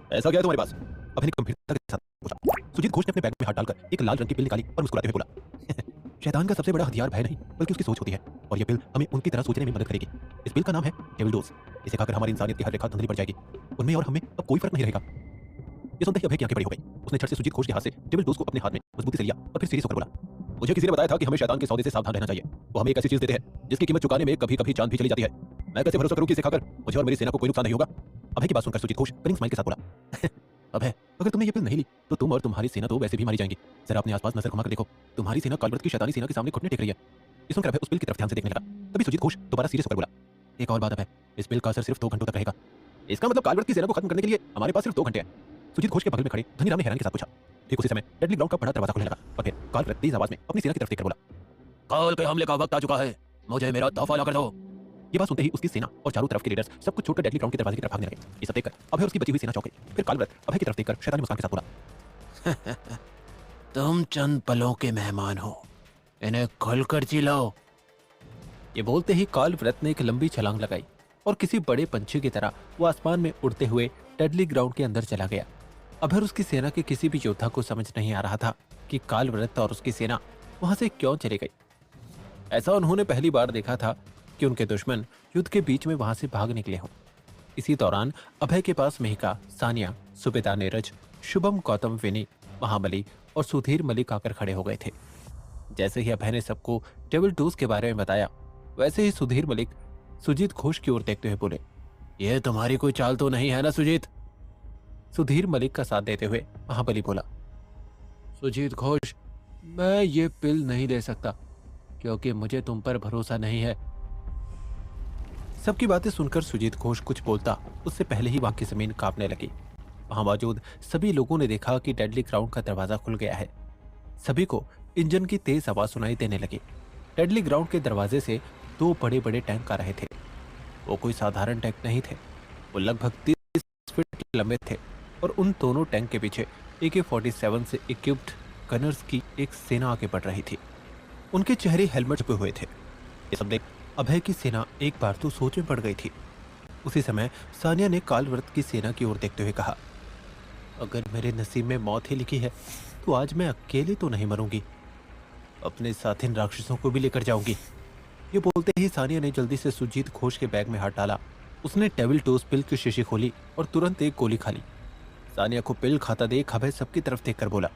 ऐसा क्या है तुम्हारे पास? अभय ने गंभीरता के साथ पूछा। सुजीत घोष ने अपने बैग में हाथ डालकर एक लाल रंग की पिल निकाली और मुस्कुराते हुए बोला, शैतान का सबसे बड़ा हथियार भय नहीं बल्कि उसकी सोच होती है, और यह पिल हमें उनकी तरह सोचने में मदद करेगी। इस पिल का नाम है डेविल डोज। इसे खाकर हमारी इंसानियत की हर रेखा धुंधली पड़ जाएगी। उनमें और हमें अब कोई फर्क नहीं रहेगा। ये सुनते ही अभय की आंखें बड़ी हो गई। उसने झट से सुजीत घोष के हाथ से डेविल डोज को अपने हाथ में मजबूती से लिया और फिर सीरियस होकर बोला, मुझे किसी ने बताया था कि हमें शैतान के सौदे से सावधान रहना चाहिए। वो हमें एक ऐसी चीज देते हैं जिसकी कीमत चुकाने में कभी कभी जान भी चली जाती है। मैं कैसे भरोसा करूं कि इसे खाकर मुझे और मेरी सेना को कोई नुकसान नहीं होगा? अभय की बात सुनकर सुजीत घोष कनिंग स्माइल के साथ बोला, अभय, अगर तुमने ये पिल नहीं ली तो तुम और तुम्हारी सेना तो वैसे भी मारी जाएंगी। जरा अपने आसपास नजर घुमाकर देखो, तुम्हारी सेना कालव्रत की शैतानी सेना के सामने घुटने टेक रही है। ये सुनकर अभय उस पिल की तरफ ध्यान से देखने लगा। तभी सुजीत घोष दोबारा सीरियस होकर बोला, एक और बात अभय, इस पिल का असर सिर्फ 2 घंटों तक रहेगा। इसका मतलब कालव्रत की सेना को खत्म करने के लिए हमारे पास सिर्फ 2 घंटे हैं। सुजीत घोष के बगल में खड़े धनीराम ने हैरानी के साथ पूछा। ठीक उसी समय डेडली ग्राउंड का बड़ा दरवाजा खुलने लगा और फिर कालव्रत तेज आवाज में अपनी सेना की तरफ देखकर बोला, काल के हमले का वक्त आ चुका है, मुझे मेरा तोहफा ला कर दो। ये बात सुनते ही उसकी सेना और चारों तरफ के लीडर्स सब कुछ छोड़कर डेडली ग्राउंड के दरवाजे की तरफ भागने लगे। ये सब देखकर अभय और उसकी बची हुई सेना चौंक गई। फिर कालव्रत अभय की तरफ देखकर शैतानी मुस्कान के साथ बोला, तुम चंद पलों के मेहमान हो, इन्हें खुलकर जी लो। ये बोलते ही कालव्रत ने एक लंबी छलांग लगाई और किसी बड़े पंछी की तरह वो आसमान में उड़ते हुए डेडली ग्राउंड के अंदर चला गया। अभय और उसकी सेना के किसी भी योद्धा को समझ नहीं आ रहा था कि कालव्रत और उसकी सेना वहां से क्यों चली गई। ऐसा उन्होंने पहली बार देखा था कि उनके दुश्मन युद्ध के बीच में वहां से भाग निकले हों। इसी दौरान अभय के पास मेहका, सानिया, सुबेदार नीरज, शुभम, गौतम, विनी, महाबली और सुधीर मलिक आकर खड़े हो गए थे। जैसे ही अभय ने सबको डेविल डोज के बारे में बताया, वैसे ही सुधीर मलिक सुजीत घोष की ओर देखते हुए बोले, यह तुम्हारी कोई चाल तो नहीं है ना सुजीत? सुधीर मलिक का साथ देते हुए महाबली बोला, सुजीत घोष, मैं ये पिल नहीं ले सकता क्योंकि मुझे तुम पर भरोसा नहीं है। सबकी बातें सुनकर सुजीत घोष कुछ बोलता उससे पहले ही वहां की जमीन कांपने लगी। वहां मौजूद सभी लोगों ने देखा कि डेडली ग्राउंड का दरवाजा खुल गया है। सभी को इंजन की तेज आवाज सुनाई देने लगी। डेडली ग्राउंड के दरवाजे से 2 बड़े बड़े टैंक आ रहे थे। वो कोई साधारण टैंक नहीं थे, वो लगभग 30 फीट लंबे थे और उन दोनों टैंक के पीछे AK-47 से इक्विप्ड गनर्स की एक सेना आगे बढ़ रही थी। उनके चेहरे हेलमेट छुपे हुए थे। ये सब देख अभय की सेना एक बार तो सोच में पड़ गई थी। उसी समय सानिया ने कालव्रत की सेना की ओर देखते हुए कहा, अगर मेरे नसीब में मौत ही लिखी है तो आज मैं अकेले तो नहीं मरूंगी, अपने साथ इन राक्षसों को भी लेकर जाऊंगी। ये बोलते ही सानिया ने जल्दी से सुजीत घोष के बैग में हाथ डाला। उसने डेविल डोज पिल की शीशी खोली और तुरंत एक गोली खा ली। सानिया को पिल खाता देख अभय सबकी तरफ देखकर बोला,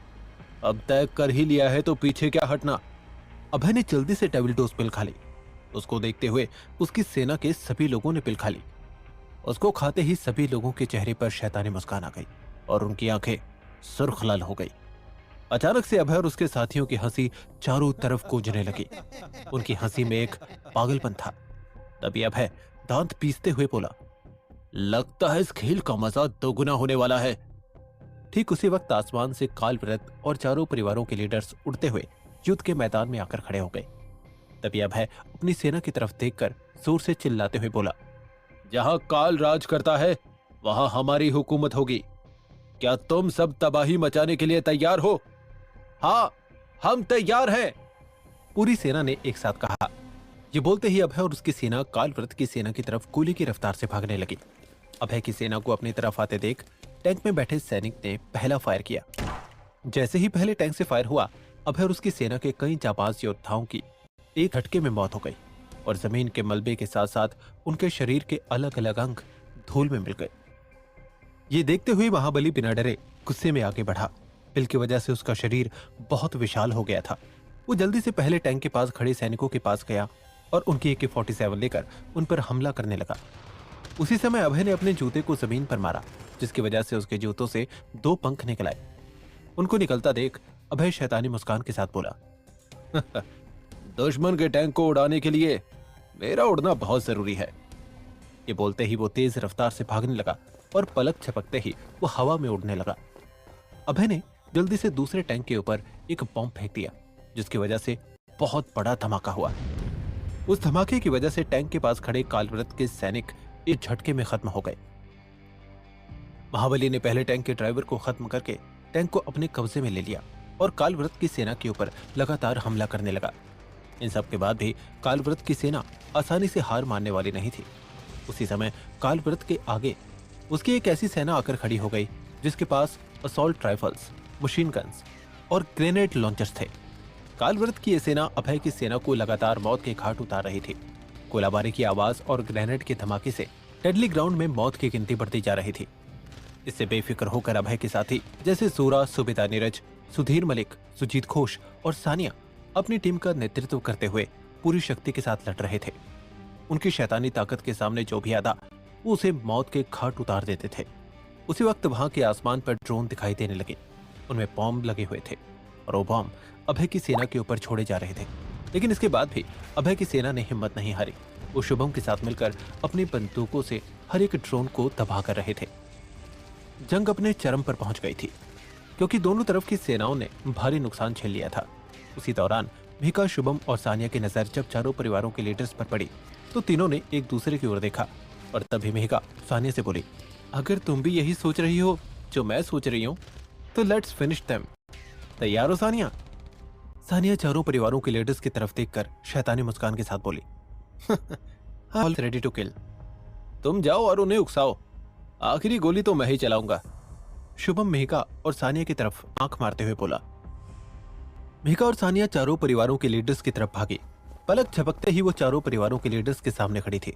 अब तय कर ही लिया है तो पीछे क्या हटना। अभय ने जल्दी से डेविल डोज पिल खा ली। उसको देखते हुए उसकी सेना के सभी लोगों ने पिल खा ली। उसको खाते ही सभी लोगों के चेहरे पर शैतानी मुस्कान आ गई और उनकी आंखें सुर्ख लाल हो गई। अचानक से अभय और उसके साथियों की हंसी चारों तरफ गूंजने लगी। उनकी हंसी में एक पागलपन था। तभी अभय दांत पीसते हुए बोला, लगता है इस खेल का मजा दोगुना होने वाला है। ठीक उसी वक्त आसमान से कालव्रत और चारों परिवारों के लीडर्स उड़ते हुए युद्ध के मैदान में आकर खड़े हो गए। तभी अभय अपनी सेना की तरफ देखकर जोर से चिल्लाते हुए बोला, जहां काल राज करता है वहां हमारी हुकूमत होगी। क्या तुम सब तबाही मचाने के लिए तैयार हो? हाँ, हम तैयार हैं, पूरी सेना ने एक साथ कहा। ये बोलते ही अभय और उसकी सेना कालव्रत की सेना की तरफ गोली की रफ्तार से भागने लगी। अभय की सेना को अपनी तरफ आते देख टैंक में बैठे सैनिक ने पहला फायर किया। जैसे ही पहले टैंक से फायर हुआ, अभय और उसकी सेना के कई जाबाज योद्धाओं की एक झटके में मौत हो गई और जमीन के मलबे के साथ साथ उनके शरीर के अलग अलग अंग धूल में मिल गए। ये देखते हुए महाबली बिना डरे गुस्से में आगे बढ़ा। पिल की वजह से उसका शरीर बहुत विशाल हो गया था। वो जल्दी से पहले टैंक के पास खड़े सैनिकों के पास गया और उनकी AK-47 लेकर उन पर हमला करने लगा। उसी समय अभय ने अपने जूते को जमीन पर मारा, जिसकी वजह से उसके जूतों से 2 पंख निकल आए। उनको निकलता देख अभय शैतानी मुस्कान के साथ बोला, दुश्मन के टैंक को उड़ाने के लिए मेरा उड़ना बहुत जरूरी है। ये बोलते ही वो तेज रफ्तार से भागने लगा और पलक झपकते ही वो हवा में उड़ने लगा। अभय ने जल्दी से दूसरे टैंक के ऊपर एक बॉम्ब फेंक दिया, जिसकी वजह से बहुत बड़ा धमाका हुआ। उस धमाके की वजह से टैंक के पास खड़े कालव्रत के सैनिक एक झटके में खत्म हो गए। महाबली ने पहले टैंक के ड्राइवर को खत्म करके टैंक को अपने कब्जे में ले लिया और कालव्रत की सेना के ऊपर लगातार हमला करने लगा। इन सब के बाद भी कालव्रत की सेना आसानी से हार मानने वाली नहीं थी। उसी समय कालव्रत के आगे उसकी एक ऐसी सेना आकर खड़ी हो गई जिसके पास असॉल्ट राइफल्स, मशीन गन्स और ग्रेनेड लॉन्चर्स थे। कालव्रत की यह सेना अभय की सेना को लगातार मौत के घाट उतार रही थी। गोलाबारी की आवाज और ग्रेनेड के धमाके से डेडली ग्राउंड में मौत की गिनती बढ़ती जा रही थी। इससे बेफिक्र होकर अभय के साथी जैसे सूरा, सुबेदा नीरज, सुधीर मलिक, सुजीत घोष और सानिया अपनी टीम का नेतृत्व करते हुए पूरी शक्ति के साथ लड़ रहे थे। उनकी शैतानी ताकत के सामने जो भी आता वो उसे मौत के घाट उतार देते थे। उसी वक्त वहां के आसमान पर ड्रोन दिखाई देने लगे। उनमें बॉम्ब लगे हुए थे और वो बॉम्ब अभय की सेना के ऊपर छोड़े जा रहे थे। लेकिन इसके बाद भी अभय की सेना ने हिम्मत नहीं हारी। वो शुभम के साथ मिलकर अपनी बंदूकों से हर एक ड्रोन को तबाह कर रहे थे। जंग अपने चरम पर पहुंच गई थी क्योंकि दोनों तरफ की सेनाओं ने भारी नुकसान झेल लिया था। उसी दौरान मिका, शुभम और सानिया की नजर जब चारों परिवारों के लीडर्स पर पड़ी तो तीनों ने एक दूसरे की ओर देखा और तभी मिका सानिया से बोली, अगर तुम भी यही सोच रही हो जो मैं सोच रही हूँ तो लेट्स फिनिश देम। तैयार हो सानिया? सानिया चारों परिवारों के लीडर्स की तरफ देखकर शैतानी मुस्कान के साथ बोली, ऑल रेडी टू किल। तुम जाओ और उन्हें उकसाओ, आखिरी गोली तो मैं ही चलाऊंगा। शुभम मेहका और सानिया की तरफ आंख मारते हुए बोला। मेहका और सानिया चारों परिवारों के लीडर्स की तरफ भागी। पलक झपकते ही वो चारों परिवारों के लीडर्स के सामने खड़ी थी।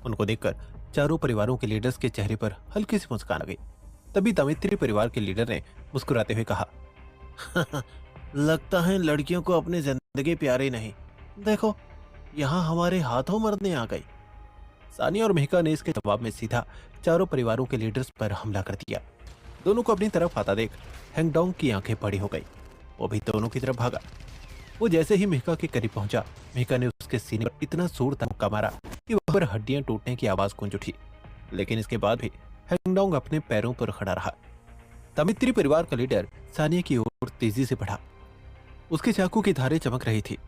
उनको देखकर चारों परिवारों के लीडर्स के चेहरे पर हल्की सी मुस्कान आ गई। तभी दमित्री परिवार के लीडर ने मुस्कुराते हुए कहा, लगता है लड़कियों को अपनी जिंदगी प्यारी नहीं, देखो यहाँ हमारे हाथों मरने आ गई। सानिया और मेहका ने इसके जवाब में सीधा चारों परिवारों के लीडर्स पर हमला कर दिया। दोनों को अपनी तरफ आता देख हैंगडोंग की आंखें बड़ी हो गई। वो भी दोनों की तरफ भागा। वो जैसे ही मेहका के करीब पहुंचा, मेहका ने उसके सीने पर इतना जोरदार मुक्का मारा कि वहां पर हड्डियां टूटने की आवाज गूंज उठी। लेकिन इसके बाद भी हैंगडोंग अपने पैरों पर खड़ा रहा। दमित्री परिवार का लीडर सानिया की ओर तेजी से बढ़ा। उसके चाकू की धारें चमक रही थी।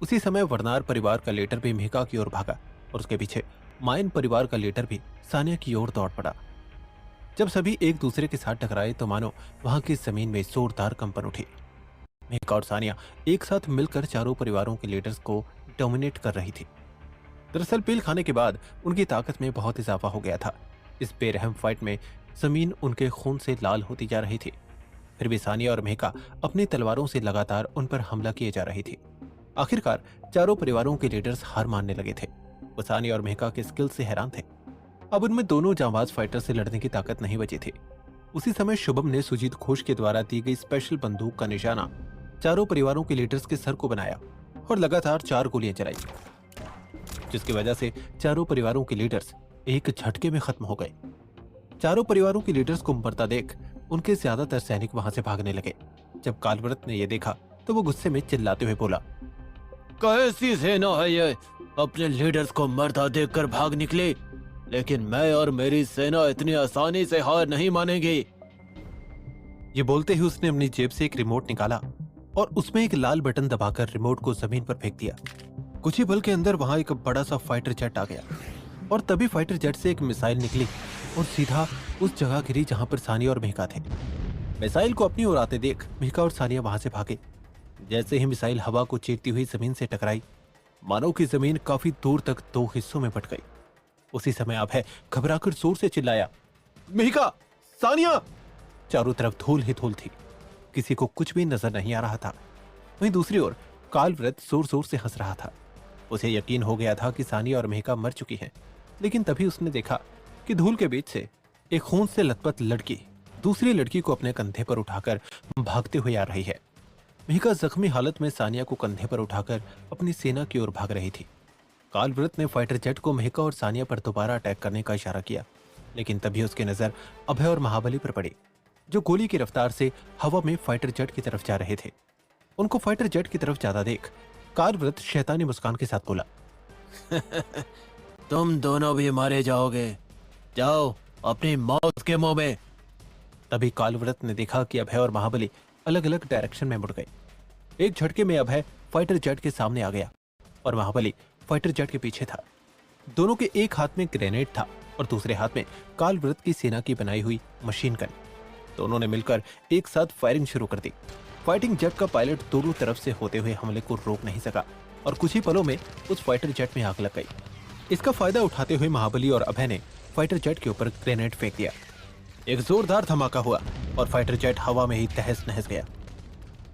उसी समय वर्नार परिवार का लीडर भी मेहका की ओर भागा और उसके पीछे मायन परिवार का लीडर भी सानिया की ओर दौड़ पड़ा। जब सभी एक दूसरे के साथ टकराए तो मानो वहां की जमीन में जोरदार कंपन उठी। मेहका और सानिया एक साथ मिलकर चारों परिवारों के लीडर्स को डोमिनेट कर रही थी। दरअसल पील खाने के बाद उनकी ताकत में बहुत इजाफा हो गया था। इस बेरहम फाइट में जमीन उनके खून से लाल होती जा रही थी। फिर भी सानिया और मेहका अपनी तलवारों से लगातार उन पर हमला किए जा रही थी। आखिरकार चारों परिवारों के लीडर्स हार मानने लगे थे। वो सानिया और मेहका के स्किल से हैरान थे। अब उनमें दोनों जांबाज फाइटर से लड़ने की ताकत नहीं बची थी। उसी समय शुभम ने सुजीत घोष के द्वारा दी गई स्पेशल बंदूक का निशाना चारों परिवारों के लीडर्स के सर को बनाया और लगातार 4 गोलियां चलाई, जिसकी वजह से चारों परिवारों के लीडर्स एक झटके में खत्म हो गए। चारों परिवारों के लीडर्स को मरता देख उनके ज्यादातर सैनिक वहां से भागने लगे। जब कालव्रत ने यह देखा तो वो गुस्से में चिल्लाते हुए बोला, कैसी सेना है ये, अपने लीडर्स को मरता देखकर भाग निकले, लेकिन मैं और मेरी सेना इतनी आसानी से हार नहीं मानेगी। ये बोलते ही उसने अपनी जेब से एक रिमोट निकाला और उसमें एक लाल बटन दबाकर रिमोट को जमीन पर फेंक दिया। कुछ ही पल के अंदर वहां एक बड़ा सा फाइटर जेट आ गया और तभी फाइटर जेट से एक मिसाइल निकली और सीधा उस जगह गिरी जहां पर सानिया और मेहका थे। मिसाइल को अपनी ओर आते देख मेहका और सानिया वहां से भागे। जैसे ही मिसाइल हवा को चीरती हुई जमीन से टकराई, मानो की जमीन काफी दूर तक 2 हिस्सों में बट गई। उसी समय अभय घबराकर जोर से चिल्लाया, मेहका, सानिया! चारों तरफ धूल ही धूल थी, किसी को कुछ भी नजर नहीं आ रहा था। वहीं दूसरी ओर कालव्रत जोर जोर से हंस रहा था। उसे यकीन हो गया था कि सानिया और मेहका मर चुकी हैं। लेकिन तभी उसने देखा कि धूल के बीच से एक खून से लथपथ लड़की दूसरी लड़की को अपने कंधे पर उठाकर भागते हुए आ रही है। मेहका जख्मी हालत में सानिया को कंधे पर उठाकर अपनी सेना की ओर भाग रही थी। कालव्रत ने फाइटर जेट को मेहका और सानिया पर दोबारा अटैक करने का इशारा किया, लेकिन तभी उसकी नजर अभय और महाबली पर पड़ी, जो गोली की रफ्तार से हवा में फाइटर जेट की तरफ जा रहे थे। उनको फाइटर जेट की तरफ जाता देख कालव्रत शैतानी मुस्कान के साथ बोला, तुम दोनों भी मारे जाओगे, जाओ अपनी मौत के मुंह में। तभी कालव्रत ने देखा कि अभय और महाबली अलग अलग डायरेक्शन में मुड़ गए। एक झटके में अभय फाइटर जेट के सामने आ गया और महाबली फाइटर जेट के पीछे था। दोनों के एक हाथ में ग्रेनेड था और दूसरे हाथ में कालव्रत की सेना की बनाई हुई मशीन गन। दोनों ने मिलकर एक साथ फायरिंग शुरू कर दी। फाइटिंग जेट का पायलट दोनों तरफ से होते हुए हमले को रोक नहीं सका और कुछ ही पलों में उस फाइटर जेट में आग लग गई। इसका फायदा उठाते हुए महाबली और अभय ने फाइटर जेट के ऊपर ग्रेनेड फेंक दिया। एक जोरदार धमाका हुआ और फाइटर जेट हवा में ही तहस नहस गया।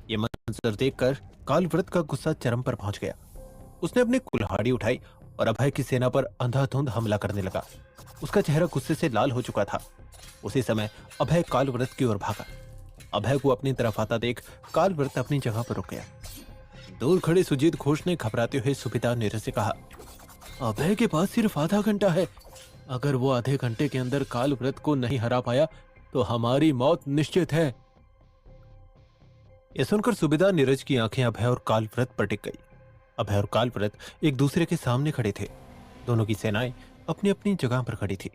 ये मंजर देखकर कालव्रत का गुस्सा चरम पर पहुंच गया। उसने अपनी कुल्हाड़ी उठाई और अभय की सेना पर अंधाधुंध हमला करने लगा। उसका चेहरा गुस्से से लाल हो चुका था। उसी समय अभय कालव्रत की ओर भागा। अभय को अपनी तरफ आता देख कालव्रत अपनी जगह पर रुक गया। दूर खड़े सुजीत घोष ने घबराते हुए सुबेदार नीरज से कहा, अभय के पास सिर्फ आधा घंटा है। अगर वो आधे घंटे के अंदर कालव्रत को नहीं हरा पाया तो हमारी मौत निश्चित है। यह सुनकर सुबेदार नीरज की आंखें अभय और कालव्रत पर टिक गई। अभय और कालव्रत एक दूसरे के सामने खड़े थे। दोनों की सेनाएं अपनी अपनी जगह पर खड़ी थी।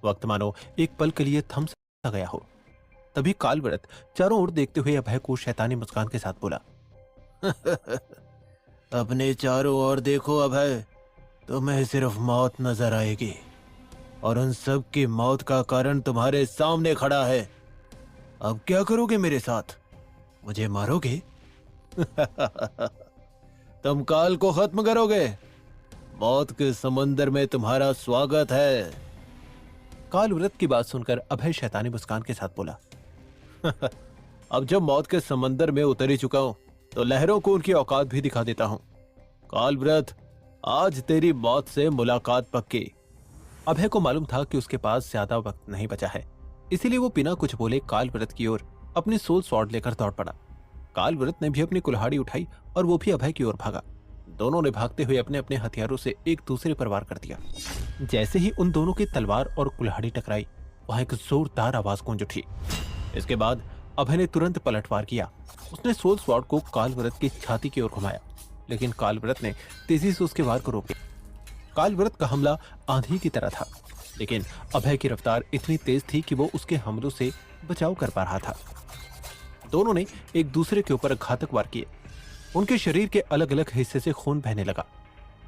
वक्त मानो एक पल के लिए थम सा गया हो। तभी कालव्रत चारों ओर देखते हुए अभय को शैतानी मुस्कान के साथ बोला, अपने चारों ओर देखो अभय, तुम्हें सिर्फ मौत नजर आएगी और उन सब की मौत का कारण तुम्हारे सामने खड़ा है। अब क्या करोगे मेरे साथ? मुझे मारोगे? तुम काल को खत्म करोगे? मौत के समंदर में तुम्हारा स्वागत है। कालव्रत की बात सुनकर अभय शैतानी मुस्कान के साथ बोला, अब जब मौत के समंदर में उतर ही चुका हूं तो लहरों को उनकी औकात भी दिखा देता हूं। कालव्रत, आज तेरी मौत से मुलाकात पक्की। अभय को मालूम था कि उसके पास ज्यादा वक्त नहीं बचा है, इसीलिए वो बिना कुछ बोले कालव्रत की ओर अपनी सोल स्वॉर्ड लेकर दौड़ पड़ा। कालव्रत ने भी अपनी कुल्हाड़ी उठाई और वो भी अभय की ओर भागा। दोनों ने भागते हुए अपने अपने हथियारों से एक दूसरे पर वार कर दिया। जैसे ही उन दोनों की तलवार और कुल्हाड़ी टकराई, वहां एक जोरदार आवाज गूंज उठी। इसके बाद अभय ने तुरंत पलटवार किया। उसने सोल स्वॉर्ड को कालव्रत की छाती की ओर घुमाया, लेकिन कालव्रत ने तेजी से उसके वार को रोक दिया। कालव्रत का हमला आंधी की तरह था, लेकिन अभय की रफ्तार इतनी तेज थी कि वो उसके हमलों से बचाव कर पा रहा था। दोनों ने एक दूसरे के ऊपर घातक वार किए। उनके शरीर के अलग अलग हिस्से से खून बहने लगा।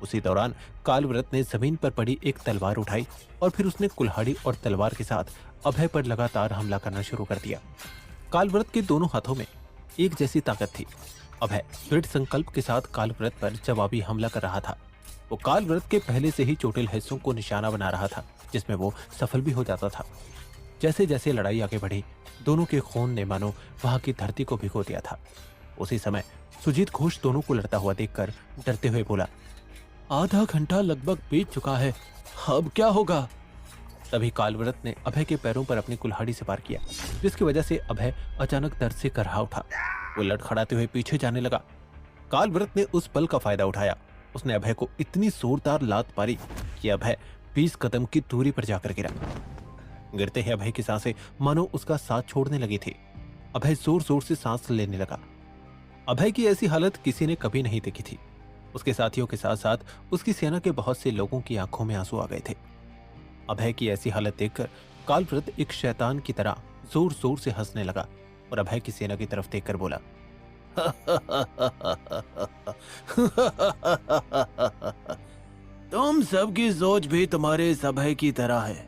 उसी दौरान कालव्रत ने जमीन पर पड़ी एक तलवार उठाई और फिर उसने कुल्हाड़ी और तलवार के साथ अभय पर लगातार हमला करना शुरू कर दिया। कालव्रत के दोनों हाथों में एक जैसी ताकत थी। अभय दृढ़ संकल्प के साथ कालव्रत पर जवाबी हमला कर रहा था। वो कालव्रत के पहले से ही चोटिल हिस्सों को निशाना बना रहा था, जिसमें वो सफल भी हो जाता था। जैसे जैसे लड़ाई आगे बढ़ी, दोनों के खून ने मानो वहां की धरती को भिगो दिया था। उसी समय सुजीत घोष दोनों को लड़ता हुआ देखकर डरते हुए बोला, आधा घंटा लगभग बीत चुका है, अब क्या होगा? तभी कालव्रत ने अभय के पैरों पर अपनी कुल्हाड़ी से वार किया, जिसकी वजह से अभय अचानक दर्द से करहा उठा। वो लड़खड़ाते हुए पीछे जाने लगा। कालव्रत ने उस पल का फायदा उठाया। उसने अभय को इतनी जोरदार लात मारी कि अभय 20 कदम की दूरी पर जाकर गिरा। गिरते ही अभय की सांसें मानो उसका साथ छोड़ने लगी थी। अभय जोर जोर से सांस लेने लगा। अभय की ऐसी हालत किसी ने कभी नहीं देखी थी। उसके साथियों के साथ साथ उसकी सेना के बहुत से लोगों की आंखों में आंसू आ गए थे। अभय की ऐसी हालत देखकर कालव्रत एक शैतान की तरह जोर जोर से हंसने लगा और अभय की सेना की तरफ देखकर बोला, तुम सबकी सोच भी तुम्हारे इस अभय की तरह है,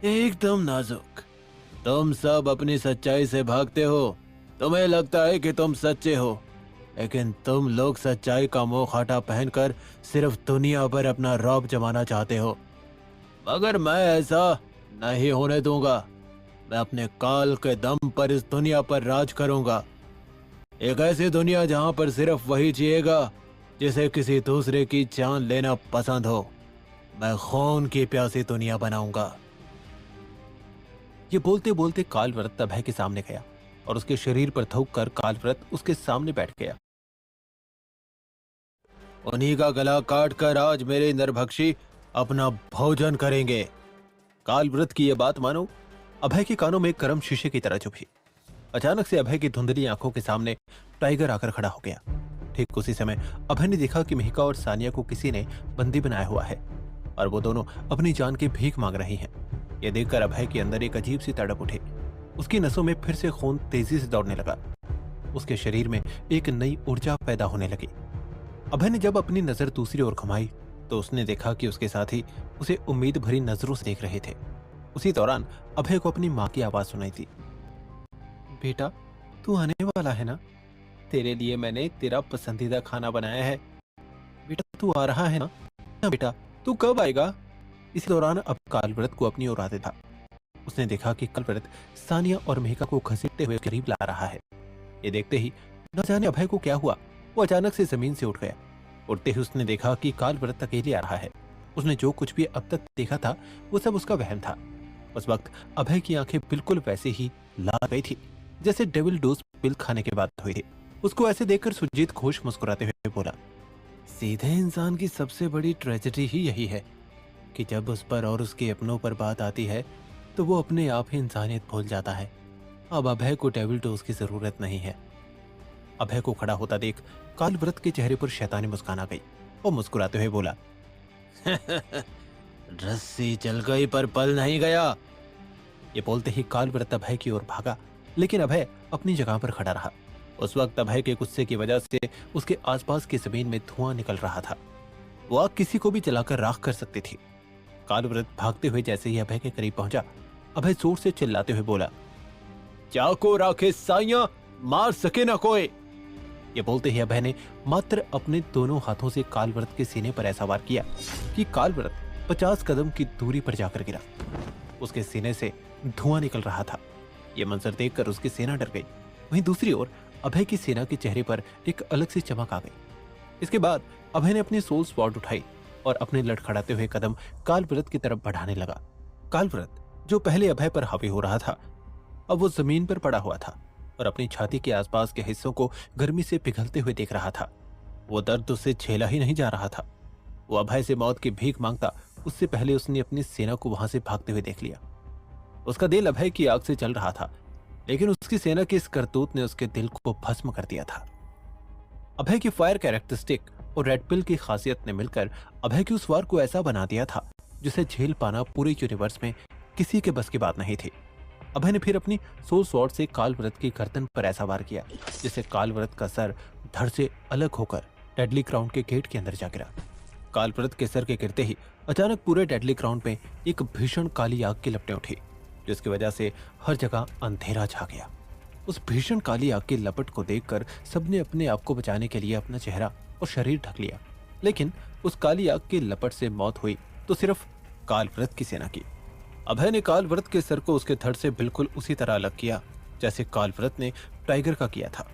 एकदम नाजुक। तुम सब अपनी सच्चाई से भागते हो। तुम्हें लगता है कि तुम सच्चे हो, लेकिन तुम लोग सच्चाई का मुंह खाटा पहनकर सिर्फ दुनिया पर अपना रौब जमाना चाहते हो। मगर मैं ऐसा नहीं होने दूंगा। मैं अपने काल के दम पर इस दुनिया पर राज करूंगा। एक ऐसी दुनिया जहां पर सिर्फ वही जिएगा जिसे किसी दूसरे की जान लेना पसंद हो। मैं खून की प्यासी दुनिया बनाऊंगा। ये बोलते बोलते कालव्रत अभय के सामने गया और उसके शरीर पर थूक कर कालव्रत उसके सामने बैठ गया। उन्हीं का गला काट कर आज मेरे नरभक्षी अपना भोजन करेंगे। कालव्रत की यह बात मानो अभय के कानों में गरम शीशे की तरह चुभी। अचानक से अभय की धुंधली आंखों के सामने टाइगर आकर खड़ा हो गया। ठीक उसी समय अभय ने देखा कि मिहिका और सानिया को किसी ने बंदी बनाया हुआ है और वो दोनों अपनी जान की भीख मांग रही हैं। यह देखकर अभय के अंदर एक अजीब सी तड़प उठी। उसकी नसों में फिर से खून तेजी से दौड़ने लगा। उसके शरीर में एक नई ऊर्जा पैदा होने लगी। अभय ने जब अपनी नजर दूसरी ओर घुमाई तो उसने देखा कि उसके साथी उसे उम्मीद भरी नजरों से देख रहे थे। उसी दौरान अभय को अपनी माँ की आवाज सुनाई थी, बेटा तू आने वाला है ना? तेरे लिए मैंने तेरा पसंदीदा खाना बनाया है। बेटा तू आ रहा है ना? बेटा तू कब आएगा? इसी दौरान अब कालव्रत को अपनी ओर आते था। उसने देखा कि कलव्रत सानिया और मेहका को घसीटते हुए करीब ला रहा है। ये देखते ही न जाने अभय को क्या हुआ, वो अचानक से जमीन से उठ गया। उठते ही उसने देखा कि कालव्रत अकेले आ रहा है। उसने जो कुछ भी अब तक देखा था वो सब उसका वहम था। उस वक्त अभय की आंखें बिल्कुल वैसे ही लाल गई थी जैसे डेविल डोज पिल खाने के बाद हुई थी। उसको ऐसे देखकर सुजीत घोष मुस्कुराते हुए बोला, सीधे इंसान की सबसे बड़ी ट्रेजेडी ही यही है कि जब उस पर और उसके अपनों पर बात आती है तो वो अपने आप ही इंसानियत भूल जाता है। अब अभय को डेविल डोज की जरूरत नहीं है। अभय को खड़ा होता देख कालव्रत के चेहरे पर शैतानी मुस्कान आ गई। वो मुस्कुराते हुए बोला, रस्सी चल गई पर पल नहीं गया। ये बोलते ही कालव्रत अभय की ओर भागा, लेकिन अभय अपनी जगह पर खड़ा रहा। उस वक्त अभय के गुस्से की वजह से उसके आसपास की जमीन में धुआं निकल रहा था। वो आग किसी को भी जलाकर राख कर सकती थी। कालव्रत भागते हुए जैसे ही अभय के करीब पहुंचा, अभय जोर से चिल्लाते हुए बोला, चाको राखे साइया, मार सके ना कोई। ये बोलते ही अभय ने मात्र अपने दोनों हाथों से कालव्रत के सीने पर ऐसा वार किया कि कालव्रत 50 कदम की दूरी पर जाकर गिरा। उसके सीने से धुआं निकल रहा था। यह मंजर देखकर उसकी सेना डर गई। वहीं दूसरी ओर अभय की सेना के चेहरे पर एक अलग सी चमक आ गई। इसके बाद अभय ने अपनी सोल स्वॉर्ड उठाई और अपने लड़खड़ाते हुए कदम कालव्रत की तरफ बढ़ाने लगा। कालव्रत जो पहले अभय पर हावी हो रहा था, अब वो जमीन पर पड़ा हुआ था और अपनी छाती के आसपास के हिस्सों को गर्मी से पिघलते हुए देख रहा था। वो दर्द उससे झेला ही नहीं जा रहा था। वो अभय से मौत की भीख मांगता उससे पहले उसने अपनी सेना को वहां से भागते हुए देख लिया। उसका दिल अभय की आग से जल रहा था, लेकिन उसकी सेना की इस करतूत ने उसके दिल को भस्म कर दिया था। अभय की फायर कैरेक्टरिस्टिक और रेड पिल की खासियत ने मिलकर अभय की उस वार को ऐसा बना दिया था जिसे झेल पाना पूरे यूनिवर्स में किसी के बस की बात नहीं थी। अभय ने फिर अपनी सोल स्वॉर्ड से कालव्रत की गर्दन पर ऐसा वार किया जिससे कालव्रत का सर धड़ से अलग होकर डेडली क्राउन के गेट के अंदर जा गिरा। कालव्रत के सर के गिरते ही अचानक पूरे डेडली क्राउन में एक भीषण काली आग की लपटें उठी, जिसकी वजह से हर जगह अंधेरा छा गया। उस भीषण काली आग की लपट को देखकर सबने अपने आप को बचाने के लिए अपना चेहरा और शरीर ढक लिया, लेकिन उस काली आग की लपट से मौत हुई तो सिर्फ कालव्रत की सेना की। अभय ने कालव्रत के सर को उसके धड़ से बिल्कुल उसी तरह अलग किया जैसे कालव्रत ने टाइगर का किया था।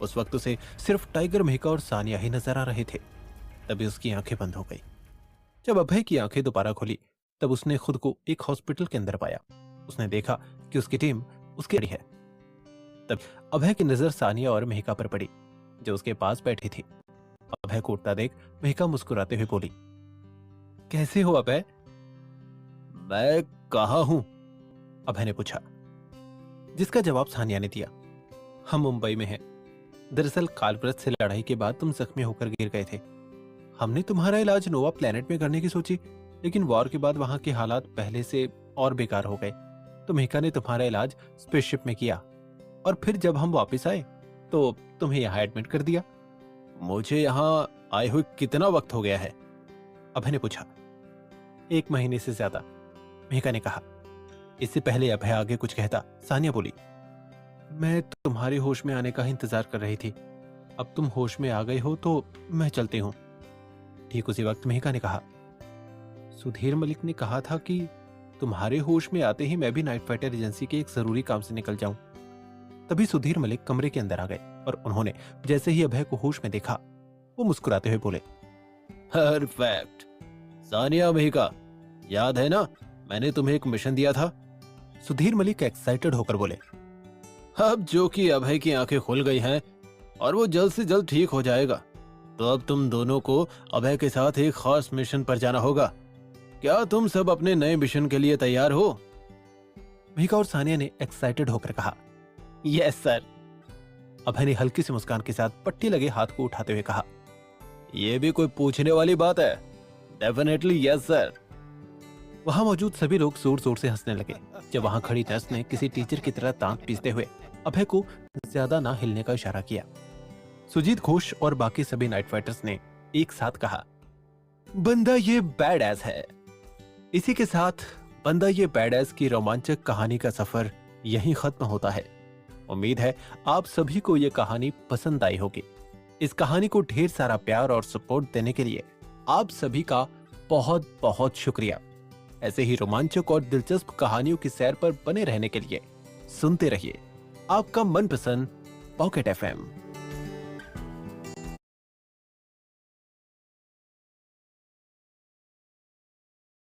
उस वक्त उसे सिर्फ टाइगर, मेहका और सानिया ही नजर आ रहे थे। तभी उसकी आंखें बंद हो गई। जब अभय की आंखें दोबारा खुली तब उसने खुद को एक हॉस्पिटल के अंदर पाया। उसने देखा कि उसकी टीम उसके है। तब अभय की नजर सानिया और मेहका पर पड़ी जो उसके पास बैठी थी। अभय को उठता देख मेहका मुस्कुराते हुए बोली, कैसे हो अभय? मैं कहाँ हूं? अभय ने पूछा, जिसका जवाब सानिया ने दिया, हम मुंबई में हैं। दरअसल कालव्रत से लड़ाई के बाद तुम जख्मी होकर गिर गए थे। हमने तुम्हारा इलाज नोवा प्लेनेट में करने की सोची, लेकिन वॉर के बाद वहां के हालात पहले से और बेकार हो गए, तो मेहका ने तुम्हारा इलाज स्पेसशिप में किया और फिर जब हम वापस आए तो तुम्हें यहाँ एडमिट कर दिया। मुझे यहाँ आए हुए कितना वक्त हो गया है? अभय ने पूछा। 1 महीने से ज्यादा, मेहका ने कहा। इससे पहले अभय आगे कुछ कहता, सानिया बोली, मैं तुम्हारे होश में आने का इंतजार कर रही थी। अब तुम होश में आ गए हो तो मैं चलती हूँ। ठीक उसी वक्त मेहका ने कहा, सुधीर मलिक ने कहा था कि तुम्हारे होश में आते ही मैं भी नाइट फाइटर एजेंसी के एक जरूरी काम से निकल जाऊं। तभी सुधीर मलिक कमरे के अंदर आ गए और उन्होंने जैसे ही अभय को होश में देखा वो मुस्कुराते हुए बोले, परफेक्ट सानिया, मेहका, याद है ना मैंने तुम्हें एक मिशन दिया था? सुधीर मलिक एक्साइटेड होकर बोले, अब जो कि अभय की आंखें खुल गई हैं और वो जल्द से जल्द ठीक हो जाएगा, तो अब तुम दोनों को अभय के साथ एक खास मिशन पर जाना होगा। क्या तुम सब अपने नए मिशन के लिए तैयार हो? मेहका और सानिया ने एक्साइटेड होकर कहा, यस सर। अभय ने हल्की सी मुस्कान के साथ पट्टी लगे हाथ को उठाते हुए कहा, यह भी कोई पूछने वाली बात है? Definitely yes sir. वहां मौजूद सभी लोग जोर जोर से हंसने लगे जब वहां खड़ी नर्स ने किसी टीचर की तरह दांत पीसते हुए अभय को ज्यादा ना हिलने का इशारा किया। सुजीत घोष और बाकी सभी नाइट फाइटर्स ने एक साथ कहा, बंदा ये बैड एस है। इसी के साथ बंदा ये बैड एस की रोमांचक कहानी का सफर यहीं खत्म होता है। उम्मीद है आप सभी को ये कहानी पसंद आई होगी। इस कहानी को ढेर सारा प्यार और सपोर्ट देने के लिए आप सभी का बहुत बहुत शुक्रिया। ऐसे ही रोमांचक और दिलचस्प कहानियों की सैर पर बने रहने के लिए सुनते रहिए आपका मनपसंद पॉकेट एफएम।